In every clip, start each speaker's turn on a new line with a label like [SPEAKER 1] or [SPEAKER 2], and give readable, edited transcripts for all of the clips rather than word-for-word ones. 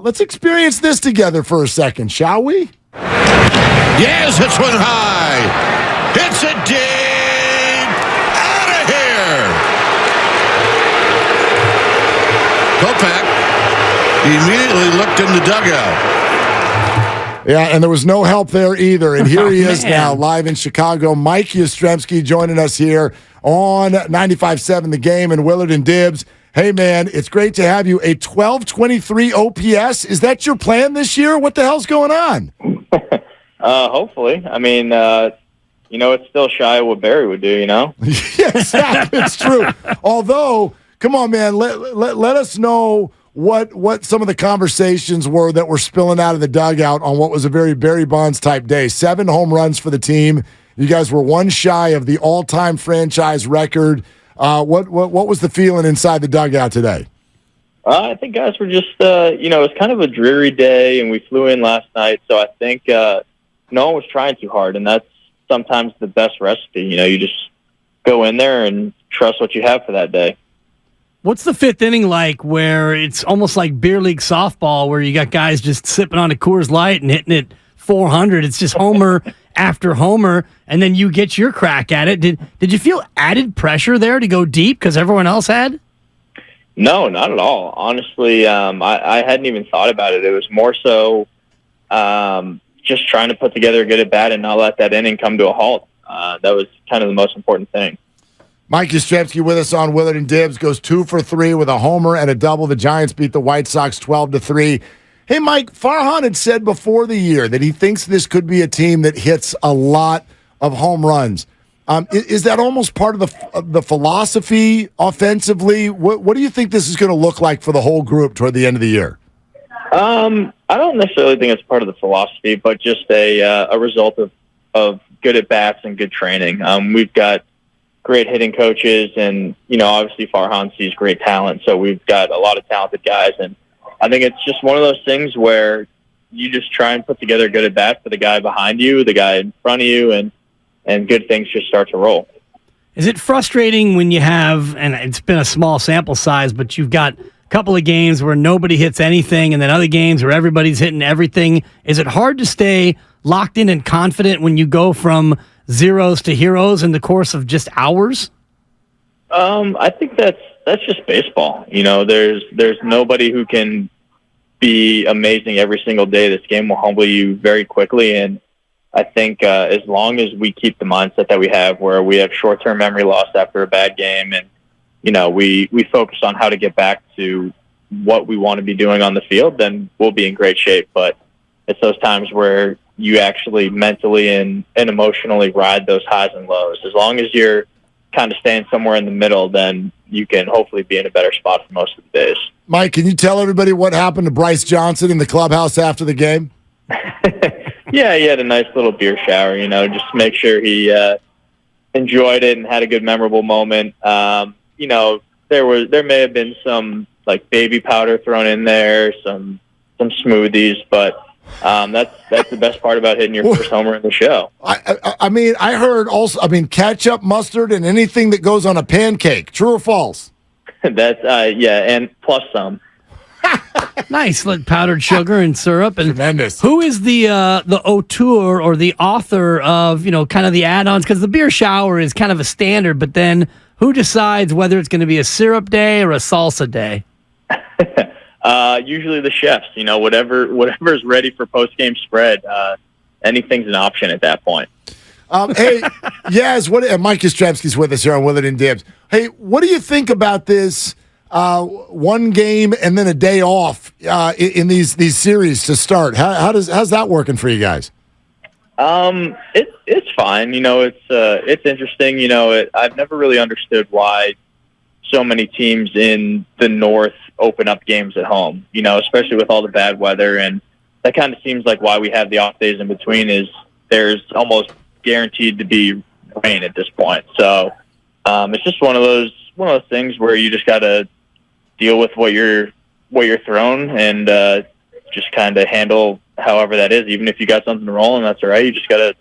[SPEAKER 1] Let's experience this together for a second, shall we?
[SPEAKER 2] Yes, hits one high. It's a deep. Out of here. Kopech immediately looked in the dugout.
[SPEAKER 1] Yeah, and there was no help there either. And here he is now, live in Chicago. Mike Yastrzemski joining us here on 95.7 The Game and Willard and Dibs. Hey, man, it's great to have you. A 1223 OPS. Is that your plan this year? What the hell's going on?
[SPEAKER 3] Hopefully. I mean, it's still shy of what Barry would do,
[SPEAKER 1] Yes, it's true. Although, come on, man, let us know what some of the conversations were that were spilling out of the dugout on what was a very Barry Bonds-type day. 7 home runs for the team. You guys were one shy of the all-time franchise record. What was the feeling inside the dugout today?
[SPEAKER 3] I think guys were just, it was kind of a dreary day, and we flew in last night, so I think no one was trying too hard, and that's sometimes the best recipe. You just go in there and trust what you have for that day.
[SPEAKER 4] What's the 5th inning like where it's almost like beer league softball where you got guys just sipping on a Coors Light and hitting it 400? It's just homer after homer, and then you get your crack at it. Did you feel added pressure there to go deep because everyone else had?
[SPEAKER 3] No, not at all. Honestly, I hadn't even thought about it. It was more so just trying to put together a good at-bat and not let that inning come to a halt. That was kind of the most important thing.
[SPEAKER 1] Mike Yastrzemski with us on Willard and Dibs, goes 2 for 3 with a homer and a double. The Giants beat the White Sox 12-3. Hey, Mike, Farhan had said before the year that he thinks this could be a team that hits a lot of home runs. Is that almost part of the philosophy offensively? What do you think this is going to look like for the whole group toward the end of the year?
[SPEAKER 3] I don't necessarily think it's part of the philosophy, but just a result of good at-bats and good training. We've got great hitting coaches, and obviously Farhan sees great talent, so we've got a lot of talented guys, and I think it's just one of those things where you just try and put together a good at bat for the guy behind you, the guy in front of you, and good things just start to roll.
[SPEAKER 4] Is it frustrating when you have, and it's been a small sample size, but you've got a couple of games where nobody hits anything and then other games where everybody's hitting everything? Is it hard to stay locked in and confident when you go from zeros to heroes in the course of just hours?
[SPEAKER 3] I think that's just baseball. There's nobody who can be amazing every single day. This game will humble you very quickly, and I think as long as we keep the mindset that we have, where we have short-term memory loss after a bad game, and we focus on how to get back to what we want to be doing on the field, then we'll be in great shape. But it's those times where you actually mentally and emotionally ride those highs and lows. As long as you're kind of staying somewhere in the middle, then you can hopefully be in a better spot for most of the days.
[SPEAKER 1] Mike, can you tell everybody what happened to Bryce Johnson in the clubhouse after the game?
[SPEAKER 3] Yeah, he had a nice little beer shower, just to make sure he enjoyed it and had a good memorable moment. There may have been some like baby powder thrown in there, some smoothies, but that's the best part about hitting your first homer in the show.
[SPEAKER 1] I heard also, ketchup, mustard, and anything that goes on a pancake. True or false?
[SPEAKER 3] That's and plus some.
[SPEAKER 4] Nice, like powdered sugar and syrup. And
[SPEAKER 1] tremendous.
[SPEAKER 4] Who is the auteur or the author of kind of the add-ons? Because the beer shower is kind of a standard, but then who decides whether it's going to be a syrup day or a salsa day?
[SPEAKER 3] Usually the chefs. Whatever's ready for post-game spread. Anything's an option at that point.
[SPEAKER 1] Hey, Yaz, Mike Yastrzemski's with us here on Willard and Dibs. Hey, what do you think about this one game and then a day off in these series to start? How's that working for you guys?
[SPEAKER 3] It's fine. It's interesting. I've never really understood why so many teams in the North open up games at home, especially with all the bad weather. And that kind of seems like why we have the off days in between is there's almost guaranteed to be rain at this point. So it's just one of those things where you just got to deal with what you're thrown and just kind of handle however that is. Even if you got something rolling, that's all right. You just got to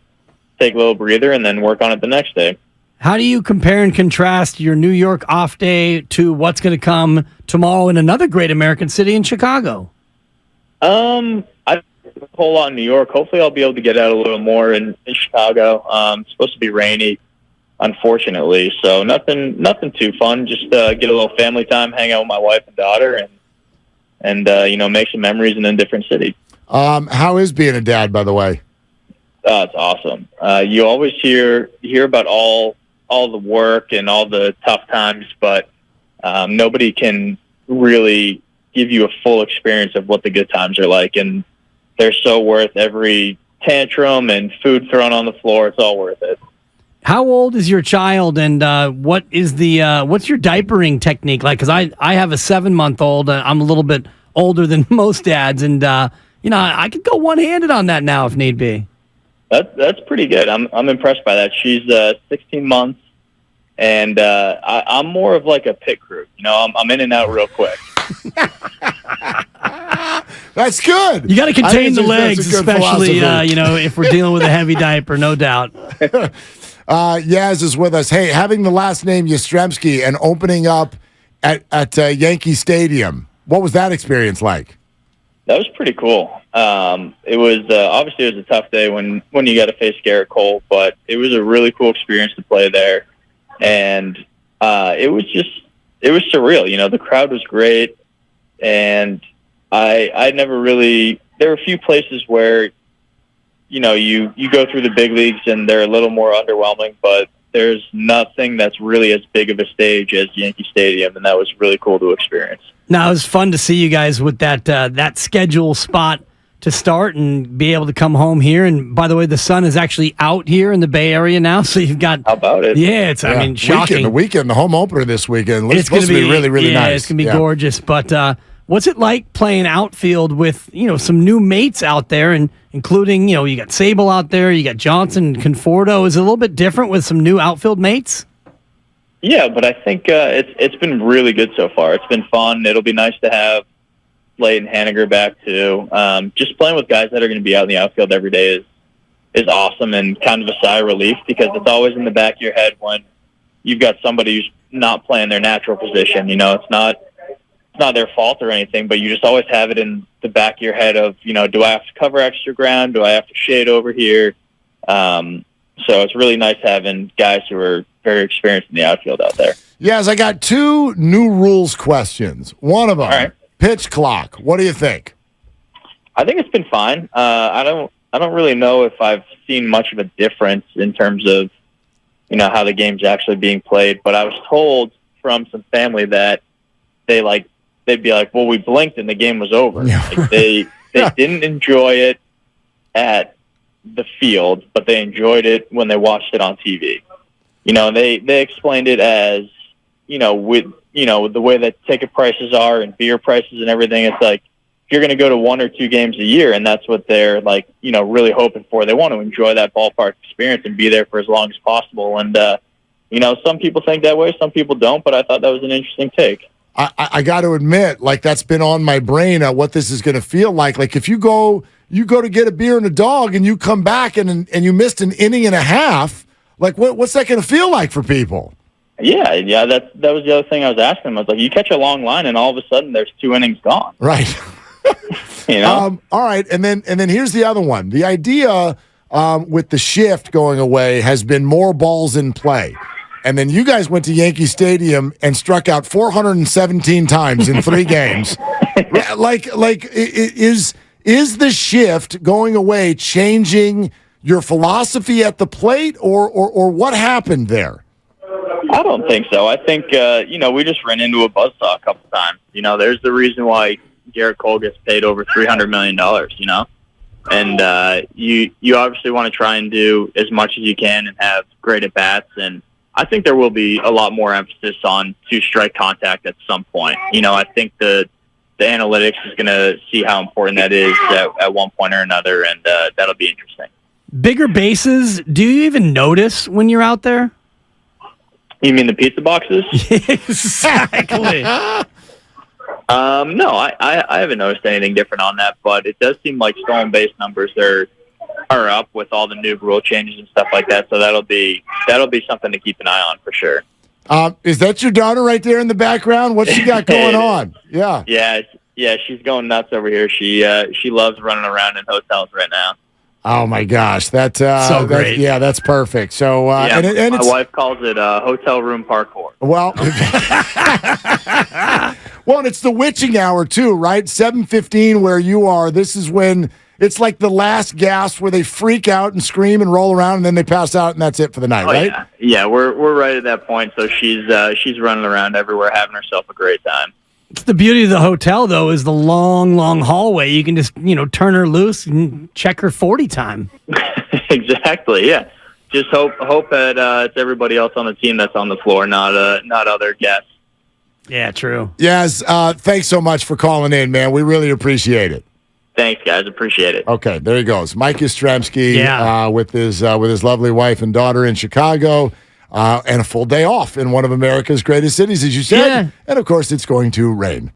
[SPEAKER 3] take a little breather and then work on it the next day.
[SPEAKER 4] How do you compare and contrast your New York off day to what's going to come tomorrow in another great American city in Chicago?
[SPEAKER 3] I a whole lot in New York. Hopefully, I'll be able to get out a little more in Chicago. It's supposed to be rainy, unfortunately, so nothing too fun. Just get a little family time, hang out with my wife and daughter, and make some memories in a different city.
[SPEAKER 1] How is being a dad, by the way?
[SPEAKER 3] It's awesome. You always hear about all the work and all the tough times, but nobody can really give you a full experience of what the good times are like, and they're so worth every tantrum and food thrown on the floor. It's all worth it.
[SPEAKER 4] How old is your child, and what's your diapering technique like? Because I have a 7-month-old. I'm a little bit older than most dads, and I could go one-handed on that now if need be.
[SPEAKER 3] That's pretty good. I'm impressed by that. She's 16 months, and I'm more of like a pit crew. I'm in and out real quick.
[SPEAKER 1] That's good.
[SPEAKER 4] You got to contain the legs, especially if we're dealing with a heavy diaper, no doubt.
[SPEAKER 1] Yaz is with us. Hey, having the last name Yastrzemski and opening up at Yankee Stadium, what was that experience like?
[SPEAKER 3] That was pretty cool. It was obviously it was a tough day when you got to face Garrett Cole, but it was a really cool experience to play there, and it was surreal. The crowd was great, and I never really. There were a few places where you go through the big leagues and they're a little more underwhelming, but there's nothing that's really as big of a stage as Yankee Stadium, and that was really cool to experience.
[SPEAKER 4] Now, it was fun to see you guys with that schedule spot to start and be able to come home here. And by the way, the sun is actually out here in the Bay Area now, so you've got.
[SPEAKER 3] How about it?
[SPEAKER 4] Yeah, I mean, shocking.
[SPEAKER 1] The home opener this weekend. It's supposed to be really, really nice.
[SPEAKER 4] It's going to be gorgeous. But what's it like playing outfield with some new mates out there, and including you got Sable out there, you got Johnson, Conforto. Is it a little bit different with some new outfield mates?
[SPEAKER 3] Yeah, but I think it's been really good so far. It's been fun. It'll be nice to have Slade and Haniger back too. Just playing with guys that are going to be out in the outfield every day is awesome and kind of a sigh of relief, because it's always in the back of your head when you've got somebody who's not playing their natural position. It's not their fault or anything, but you just always have it in the back of your head of, do I have to cover extra ground? Do I have to shade over here? So it's really nice having guys who are very experienced in the outfield out there.
[SPEAKER 1] Yes, I got 2 new rules questions. One of them,
[SPEAKER 3] all right.
[SPEAKER 1] Pitch clock. What do you think?
[SPEAKER 3] I think it's been fine. I don't really know if I've seen much of a difference in terms of, how the game's actually being played. But I was told from some family that they'd be like, well, we blinked and the game was over.
[SPEAKER 1] Yeah.
[SPEAKER 3] Like they didn't enjoy it at the field, but they enjoyed it when they watched it on TV. They explained it as, with the way that ticket prices are and beer prices and everything. It's like if you're going to go to 1 or 2 games a year, and that's what they're really hoping for. They want to enjoy that ballpark experience and be there for as long as possible. And some people think that way, some people don't. But I thought that was an interesting take.
[SPEAKER 1] I got to admit, that's been on my brain what this is going to feel like. Like if you go to get a beer and a dog, and you come back and you missed an inning and a half. Like what's that going to feel like for people? Yeah.
[SPEAKER 3] That was the other thing I was asking them. I was like, you catch a long line, and all of a sudden there's 2 innings gone.
[SPEAKER 1] Right. All right, and then here's the other one. The idea with the shift going away has been more balls in play. And then you guys went to Yankee Stadium and struck out 417 times in 3 games. Is the shift going away changing your philosophy at the plate, or what happened there?
[SPEAKER 3] I don't think so. I think we just ran into a buzzsaw a couple times. There's the reason why Garrett Cole gets paid over $300 million. And you obviously want to try and do as much as you can and have great at bats. And I think there will be a lot more emphasis on 2-strike contact at some point. I think the analytics is going to see how important that is at one point or another, and that'll be interesting.
[SPEAKER 4] Bigger bases, do you even notice when you're out there?
[SPEAKER 3] You mean the pizza boxes?
[SPEAKER 4] Exactly.
[SPEAKER 3] No, I haven't noticed anything different on that, but it does seem like stolen base numbers are up with all the new rule changes and stuff like that. So that'll be something to keep an eye on for sure.
[SPEAKER 1] Is that your daughter right there in the background? What's she got going on? Yeah.
[SPEAKER 3] Yeah, Yeah, she's going nuts over here. She loves running around in hotels right now.
[SPEAKER 1] Oh my gosh, that's
[SPEAKER 4] So great.
[SPEAKER 1] That's perfect. So
[SPEAKER 3] Yeah,
[SPEAKER 1] and
[SPEAKER 3] my
[SPEAKER 1] it's,
[SPEAKER 3] wife calls it hotel room parkour.
[SPEAKER 1] well, well, and it's the witching hour too, right? 7:15 where you are. This is when it's like the last gasp where they freak out and scream and roll around, and then they pass out, and that's it for the night, right?
[SPEAKER 3] Yeah, we're right at that point. So she's running around everywhere, having herself a great time.
[SPEAKER 4] It's the beauty of the hotel, though, is the long, long hallway. You can just, turn her loose and check her 40 time.
[SPEAKER 3] Exactly. Yeah. Just hope that it's everybody else on the team that's on the floor, not other guests.
[SPEAKER 4] Yeah, true.
[SPEAKER 1] Yes. Thanks so much for calling in, man. We really appreciate it.
[SPEAKER 3] Thanks, guys. Appreciate it.
[SPEAKER 1] Okay, there he goes, Mike Yastrzemski, with his lovely wife and daughter in Chicago. And a full day off in one of America's greatest cities, as you said.
[SPEAKER 4] Yeah.
[SPEAKER 1] And, of course, it's going to rain.